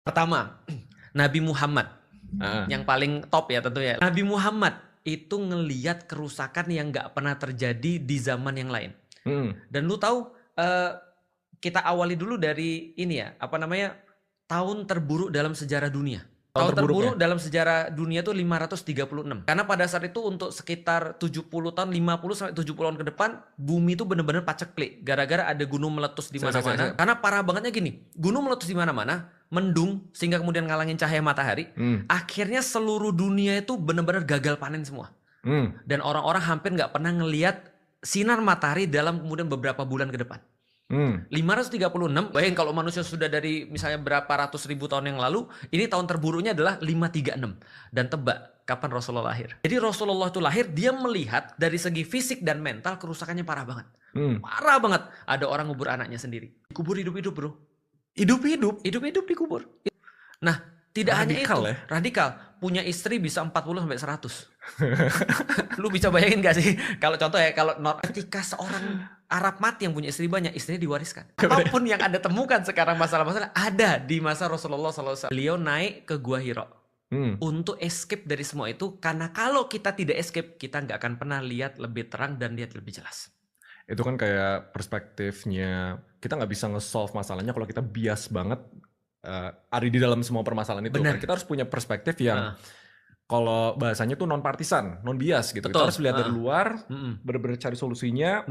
Pertama, Nabi Muhammad. Heeh. Yang paling top ya tentunya. Nabi Muhammad itu ngeliat kerusakan yang nggak pernah terjadi di zaman yang lain. Dan lu tahu, kita awali dulu dari ini ya, apa namanya, tahun terburuk dalam sejarah dunia. Tahun terburuk dalam sejarah dunia itu 536. Karena pada saat itu untuk sekitar 70 tahun, 50 sampai 70 tahun ke depan, bumi itu benar-benar paceklik gara-gara ada gunung meletus di mana-mana. Karena parah bangetnya gini, gunung meletus di mana-mana, mendung sehingga kemudian ngalangin cahaya matahari. Akhirnya seluruh dunia itu benar-benar gagal panen semua. Dan orang-orang hampir nggak pernah ngelihat sinar matahari dalam kemudian beberapa bulan ke depan. 536, bayangin kalau manusia sudah dari misalnya berapa ratus ribu tahun yang lalu, ini tahun terburuknya adalah 536. Dan tebak kapan Rasulullah lahir. Jadi Rasulullah itu lahir, dia melihat dari segi fisik dan mental kerusakannya parah banget. Parah banget. Ada orang ngubur anaknya sendiri. Dikubur hidup-hidup bro. Hidup-hidup dikubur. Nah, tidak radikal hanya itu, radikal. Punya istri bisa 40 sampai 100. Lu bisa bayangin gak sih? Kalau contoh ya, kalau ketika seorang Arab mati yang punya istri banyak, istrinya diwariskan. Apapun yang Anda temukan sekarang masalah-masalah ada di masa Rasulullah SAW. Beliau naik ke Gua Hira untuk escape dari semua itu. Karena kalau kita tidak escape, kita nggak akan pernah lihat lebih terang dan lihat lebih jelas. Itu kan kayak perspektifnya, kita nggak bisa nge-solve masalahnya kalau kita bias banget ada di dalam semua permasalahan itu. Kan kita harus punya perspektif yang kalau bahasanya tuh non partisan, non bias gitu. Kita harus lihat dari luar, bener-bener cari solusinya.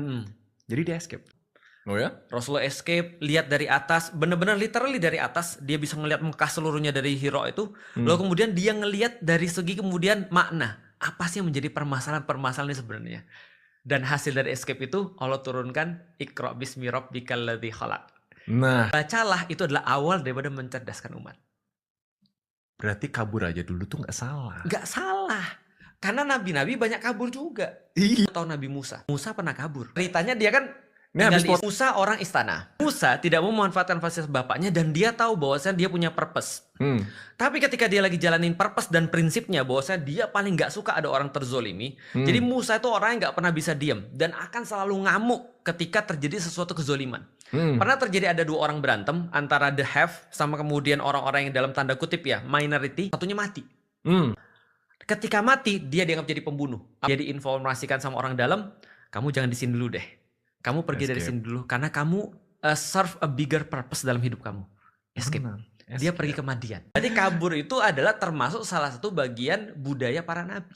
Jadi dia escape. Oh ya? Rasulullah escape, lihat dari atas, bener-bener literally dari atas, dia bisa ngelihat Mekah seluruhnya dari Hira itu. Lalu kemudian dia ngelihat dari segi kemudian makna, apa sih yang menjadi permasalahan ini sebenarnya. Dan hasil dari escape itu Allah turunkan Iqra bismi rabbikal ladzi khalaq. Nah, bacalah, itu adalah awal daripada mencerdaskan umat. Berarti kabur aja dulu tuh nggak salah. Nggak salah. Karena nabi-nabi banyak kabur juga. Iya. Atau Nabi Musa. Musa pernah kabur. Ceritanya dia kan Musa orang istana. Musa tidak mau memanfaatkan fasilitas bapaknya dan dia tahu bahwasanya dia punya purpose. Tapi ketika dia lagi jalanin purpose dan prinsipnya bahwasanya dia paling nggak suka ada orang terzolimi. Jadi Musa itu orang yang nggak pernah bisa diam dan akan selalu ngamuk ketika terjadi sesuatu kezoliman. Pernah terjadi ada dua orang berantem antara the have sama kemudian orang-orang yang dalam tanda kutip ya minority, satunya mati. Ketika mati dia dianggap jadi pembunuh. Dia diinformasikan sama orang dalam, kamu jangan di sini dulu deh. Kamu pergi dari sini dulu karena kamu serve a bigger purpose dalam hidup kamu. Escape. Dia pergi ke Madian. Jadi kabur itu adalah termasuk salah satu bagian budaya para nabi.